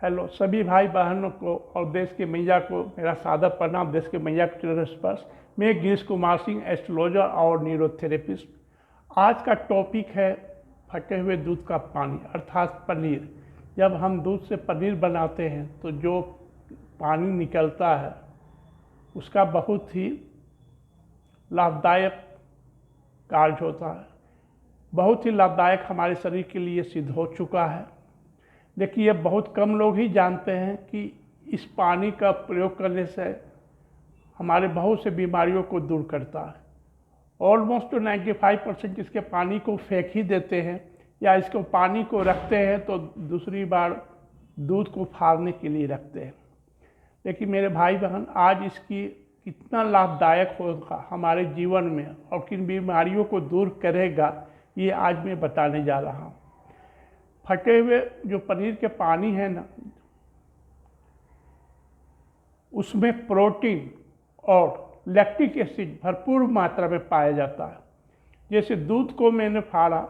Hello सभी भाई बहनों को और देश के मैया को मेरा सादर प्रणाम। देश के मैया के चरण स्पर्श। मैं गिरीश कुमार सिंह, एस्ट्रोलॉजर और न्यूरोथेरेपिस्ट। आज का टॉपिक है फटे हुए दूध का पानी अर्थात पनीर। जब हम दूध से पनीर बनाते हैं तो जो पानी निकलता है उसका बहुत ही लाभदायक कार्य होता है, बहुत ही लाभदायक हमारे शरीर के लिए सिद्ध हो चुका है। देखिए, बहुत कम लोग ही जानते हैं कि इस पानी का प्रयोग करने से हमारे बहुत से बीमारियों को दूर करता है। ऑलमोस्ट 95% इसके पानी को फेंक ही देते हैं या इसको पानी को रखते हैं तो दूसरी बार दूध को फाड़ने के लिए रखते हैं। लेकिन मेरे भाई बहन, आज इसकी कितना लाभदायक होगा हमारे जीवन में और किन बीमारियों को दूर करेगा, ये आज मैं बताने जा रहा हूँ। फटे हुए जो पनीर के पानी है ना, उसमें प्रोटीन और लैक्टिक एसिड भरपूर मात्रा में पाया जाता है। जैसे दूध को मैंने फाड़ा,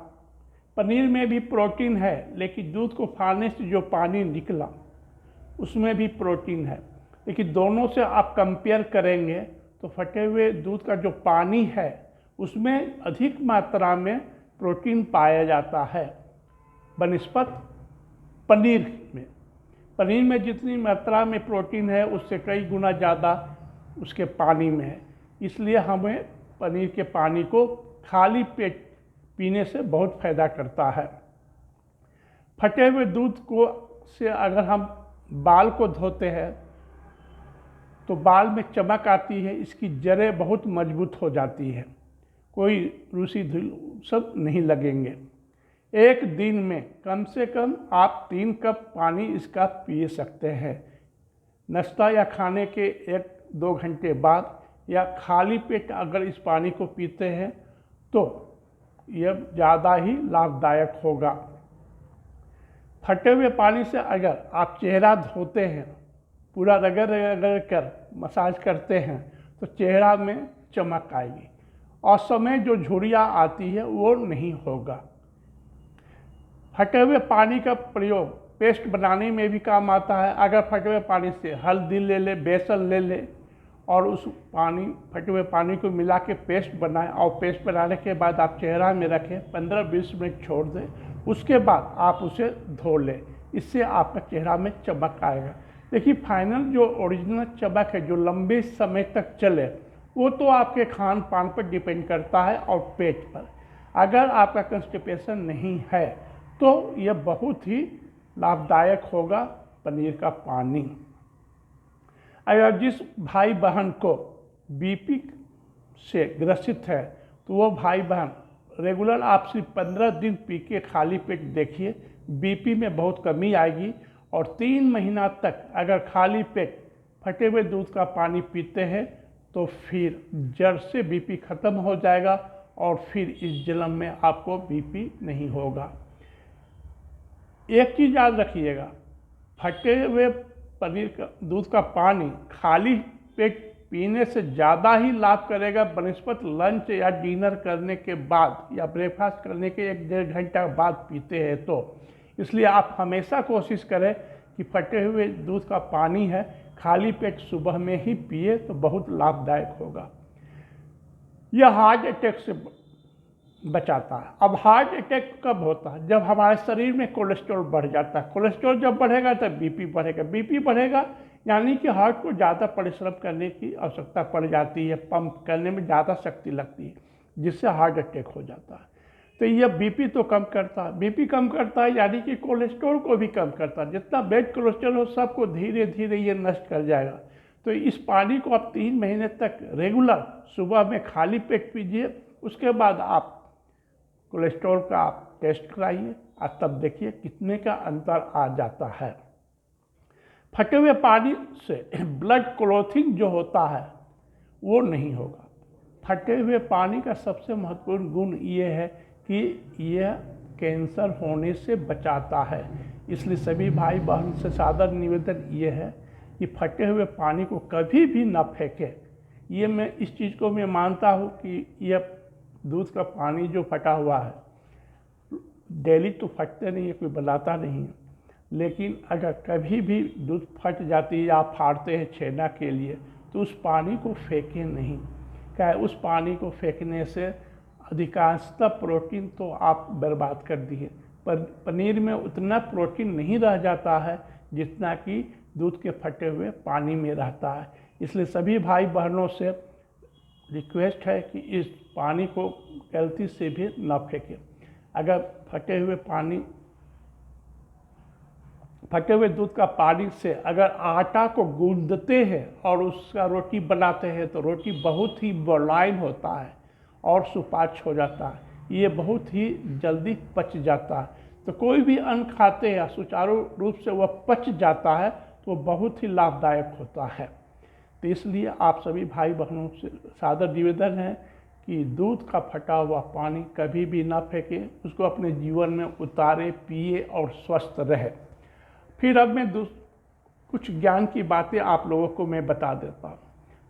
पनीर में भी प्रोटीन है, लेकिन दूध को फाड़ने से जो पानी निकला उसमें भी प्रोटीन है। लेकिन दोनों से आप कंपेयर करेंगे तो फटे हुए दूध का जो पानी है उसमें अधिक मात्रा में प्रोटीन पाया जाता है बनिस्पत पनीर में। पनीर में जितनी मात्रा में प्रोटीन है उससे कई गुना ज़्यादा उसके पानी में है। इसलिए हमें पनीर के पानी को खाली पेट पीने से बहुत फ़ायदा करता है। फटे हुए दूध को से अगर हम बाल को धोते हैं तो बाल में चमक आती है, इसकी जड़ें बहुत मजबूत हो जाती है, कोई रूसी धूल सब नहीं लगेंगे। एक दिन में कम से कम आप 3 कप पानी इसका पी सकते हैं। नाश्ता या खाने के 1-2 घंटे बाद या खाली पेट अगर इस पानी को पीते हैं तो यह ज़्यादा ही लाभदायक होगा। फटे हुए पानी से अगर आप चेहरा धोते हैं, पूरा रगड़ रगड़ कर मसाज करते हैं तो चेहरा में चमक आएगी और समय जो झुर्रियाँ आती है वो नहीं होगा। फटे हुए पानी का प्रयोग पेस्ट बनाने में भी काम आता है। अगर फटे हुए पानी से हल्दी ले ले, बेसन ले ले और उस फटे हुए पानी को मिला के पेस्ट बनाएं और पेस्ट बनाने के बाद आप चेहरा में रखें, 15-20 मिनट छोड़ दें, उसके बाद आप उसे धो लें। इससे आपका चेहरा में चमक आएगा। देखिए, फाइनल जो ओरिजिनल चमक है जो लंबे समय तक चले वो तो आपके खान पान पर डिपेंड करता है और पेट पर। अगर आपका कंस्टिपेशन नहीं है तो यह बहुत ही लाभदायक होगा पनीर का पानी। अगर जिस भाई बहन को बीपी से ग्रसित है तो वो भाई बहन रेगुलर आप सिर्फ 15 दिन पी के खाली पेट देखिए, बीपी में बहुत कमी आएगी। और 3 महीना तक अगर खाली पेट फटे हुए दूध का पानी पीते हैं तो फिर जड़ से बीपी ख़त्म हो जाएगा और फिर इस जन्म में आपको बीपी नहीं होगा। एक चीज़ याद रखिएगा, फटे हुए पनीर का दूध का पानी खाली पेट पीने से ज़्यादा ही लाभ करेगा बनिस्पत लंच या डिनर करने के बाद या ब्रेकफास्ट करने के 1-1.5 घंटा बाद पीते हैं तो। इसलिए आप हमेशा कोशिश करें कि फटे हुए दूध का पानी है खाली पेट सुबह में ही पिए तो बहुत लाभदायक होगा। यह हार्ट अटैक से बचाता है। अब हार्ट अटैक कब होता है? जब हमारे शरीर में कोलेस्ट्रॉल बढ़ जाता है। कोलेस्ट्रॉल जब बढ़ेगा तब बीपी बढ़ेगा। बीपी बढ़ेगा यानी कि हार्ट को ज़्यादा परिश्रम करने की आवश्यकता पड़ जाती है, पंप करने में ज़्यादा शक्ति लगती है, जिससे हार्ट अटैक हो जाता है। तो यह बीपी तो कम करता है। बीपी कम करता है यानी कि कोलेस्ट्रॉल को भी कम करता है। जितना बैड कोलेस्ट्रॉल हो सबको धीरे धीरे ये नष्ट कर जाएगा। तो इस पानी को आप 3 महीने तक रेगुलर सुबह में खाली पेट पीजिए। उसके बाद आप कोलेस्ट्रॉल का आप टेस्ट कराइए और तब देखिए कितने का अंतर आ जाता है। फटे हुए पानी से ब्लड क्लॉथिंग जो होता है वो नहीं होगा। फटे हुए पानी का सबसे महत्वपूर्ण गुण ये है कि यह कैंसर होने से बचाता है। इसलिए सभी भाई बहन से सादर निवेदन ये है कि फटे हुए पानी को कभी भी ना फेंकें। ये मैं इस चीज़ को मैं मानता हूँ कि यह दूध का पानी जो फटा हुआ है डेली तो फटते नहीं है, कोई बनाता नहीं है, लेकिन अगर कभी भी दूध फट जाती है या फाड़ते हैं छेना के लिए तो उस पानी को फेंकें नहीं। क्या उस पानी को फेंकने से अधिकांशतः प्रोटीन तो आप बर्बाद कर दिए, पर पनीर में उतना प्रोटीन नहीं रह जाता है जितना कि दूध के फटे हुए पानी में रहता है। इसलिए सभी भाई बहनों से रिक्वेस्ट है कि इस पानी को गलती से भी न फेंकें। अगर फटे हुए दूध का पानी से अगर आटा को गूंदते हैं और उसका रोटी बनाते हैं तो रोटी बहुत ही मुलायम होता है और सुपाच्य हो जाता है। ये बहुत ही जल्दी पच जाता है। तो कोई भी अन्न खाते हैं सुचारू रूप से वह पच जाता है तो बहुत ही लाभदायक होता है। तो इसलिए आप सभी भाई बहनों से सादर निवेदन है कि दूध का फटा हुआ पानी कभी भी ना फेंकें, उसको अपने जीवन में उतारे, पिए और स्वस्थ रहे। फिर अब मैं कुछ ज्ञान की बातें आप लोगों को मैं बता देता हूँ।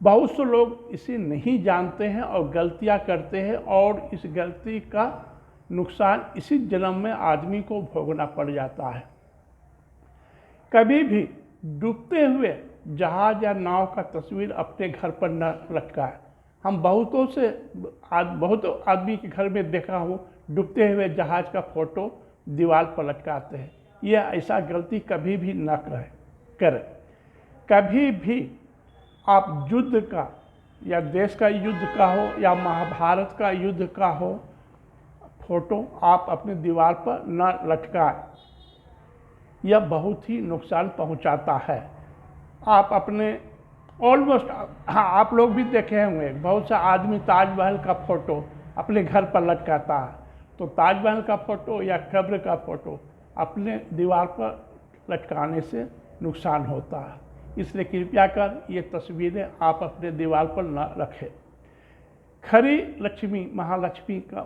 बहुत से लोग इसे नहीं जानते हैं और गलतियाँ करते हैं और इस गलती का नुकसान इसी जन्म में आदमी को भोगना पड़ जाता है। कभी भी डूबते हुए जहाज या नाव का तस्वीर अपने घर पर न लटकाएं। हम बहुत आदमी के घर में देखा हूँ डूबते हुए जहाज का फोटो दीवार पर लटकाते हैं। यह ऐसा गलती कभी भी न करें। कभी भी आप युद्ध का या देश का युद्ध का हो या महाभारत का युद्ध का हो फोटो आप अपने दीवार पर न लटकाएं। यह बहुत ही नुकसान पहुंचाता है। आप अपने आप लोग भी देखे होंगे बहुत सा आदमी ताजमहल का फोटो अपने घर पर लटकाता है। तो ताजमहल का फोटो या कब्र का फोटो अपने दीवार पर लटकाने से नुकसान होता है। इसलिए कृपया कर ये तस्वीरें आप अपने दीवार पर न रखें। खरी लक्ष्मी महालक्ष्मी का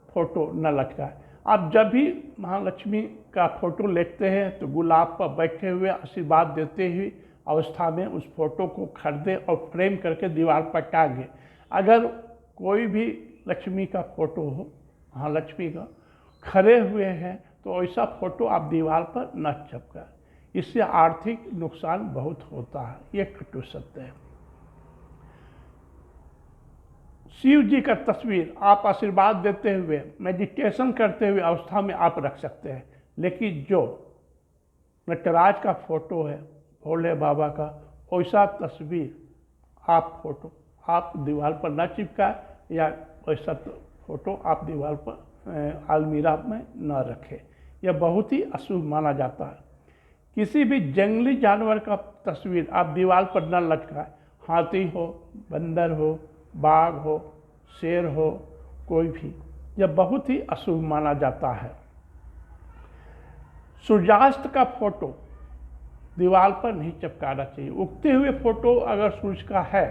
फोटो न लटकाएं। आप जब भी महालक्ष्मी का फोटो लेते हैं तो गुलाब पर बैठे हुए आशीर्वाद देते हुए अवस्था में उस फोटो को खरीदें और फ्रेम करके दीवार पर टांगें। अगर कोई भी लक्ष्मी का फोटो हो, महालक्ष्मी का खड़े हुए हैं, तो ऐसा फोटो आप दीवार पर न चिपकाएं। इससे आर्थिक नुकसान बहुत होता है। ये कटु सत्य है। शिव जी का तस्वीर आप आशीर्वाद देते हुए मेडिटेशन करते हुए अवस्था में आप रख सकते हैं, लेकिन जो नटराज का फोटो है भोले बाबा का, वैसा तस्वीर आप दीवार पर न चिपकाएं या वैसा फोटो आप दीवार पर अलमीरा में न रखें। यह बहुत ही अशुभ माना जाता है। किसी भी जंगली जानवर का तस्वीर आप दीवार पर न लटकाएं। हाथी हो, बंदर हो, बाघ हो, शेर हो, कोई भी, यह बहुत ही अशुभ माना जाता है। सूर्यास्त का फोटो दीवार पर नहीं चिपकाना चाहिए। उगते हुए फोटो अगर सूरज का है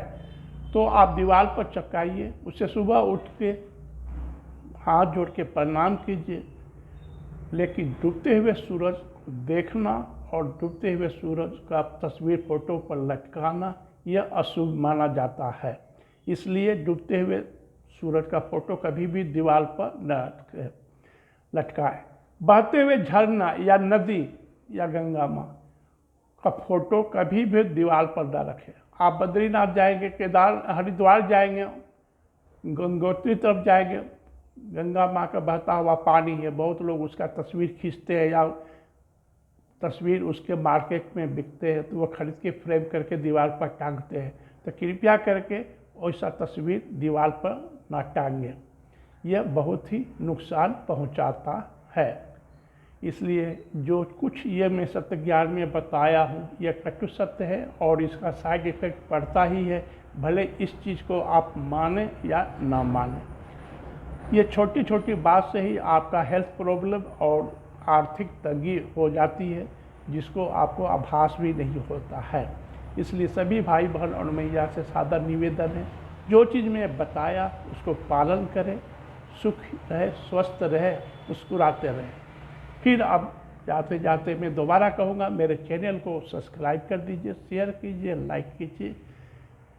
तो आप दीवार पर चिपकाइए, उससे सुबह उठ के हाथ जोड़ के प्रणाम कीजिए। लेकिन डूबते हुए सूरज को देखना और डूबते हुए सूरज का तस्वीर फोटो पर लटकाना यह अशुभ माना जाता है। इसलिए डूबते हुए सूरज का फोटो कभी भी दीवार पर न लटकाएं। बहते हुए झरना या नदी या गंगा माँ का फोटो कभी भी दीवार पर न रखें। आप बद्रीनाथ जाएंगे, हरिद्वार जाएंगे, गंगोत्री तरफ जाएंगे, गंगा माँ का बहता हुआ पानी है, बहुत लोग उसका तस्वीर खींचते हैं या तस्वीर उसके मार्केट में बिकते हैं तो वो खरीद के फ्रेम करके दीवार पर टांगते हैं। तो कृपया करके वैसा तस्वीर दीवार पर ना टांगें। यह बहुत ही नुकसान पहुंचाता है। इसलिए जो कुछ ये मैं सत्य ज्ञान में बताया हूँ यह कटु सत्य है और इसका साइड इफेक्ट पड़ता ही है, भले इस चीज़ को आप माने या ना माने। ये छोटी छोटी बात से ही आपका हेल्थ प्रॉब्लम और आर्थिक तंगी हो जाती है, जिसको आपको आभास भी नहीं होता है। इसलिए सभी भाई बहन और मैया से सादर निवेदन है, जो चीज़ मैं बताया उसको पालन करें, सुख रहे, स्वस्थ रहे, मुस्कुराते रहे। फिर अब जाते जाते मैं दोबारा कहूँगा, मेरे चैनल को सब्सक्राइब कर दीजिए, शेयर कीजिए, लाइक कीजिए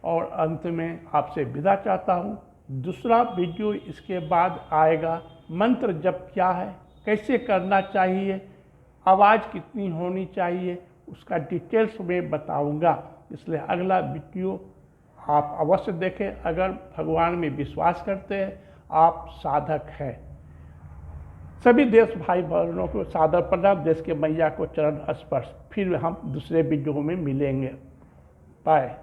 और अंत में आपसे विदा चाहता हूँ। दूसरा वीडियो इसके बाद आएगा। मंत्र जप क्या है, कैसे करना चाहिए, आवाज़ कितनी होनी चाहिए उसका डिटेल्स में बताऊंगा, इसलिए अगला वीडियो आप अवश्य देखें। अगर भगवान में विश्वास करते हैं, आप साधक हैं। सभी देश भाई बहनों को सादर प्रणाम, देश के मैया को चरण स्पर्श। फिर हम दूसरे वीडियो में मिलेंगे। बाय।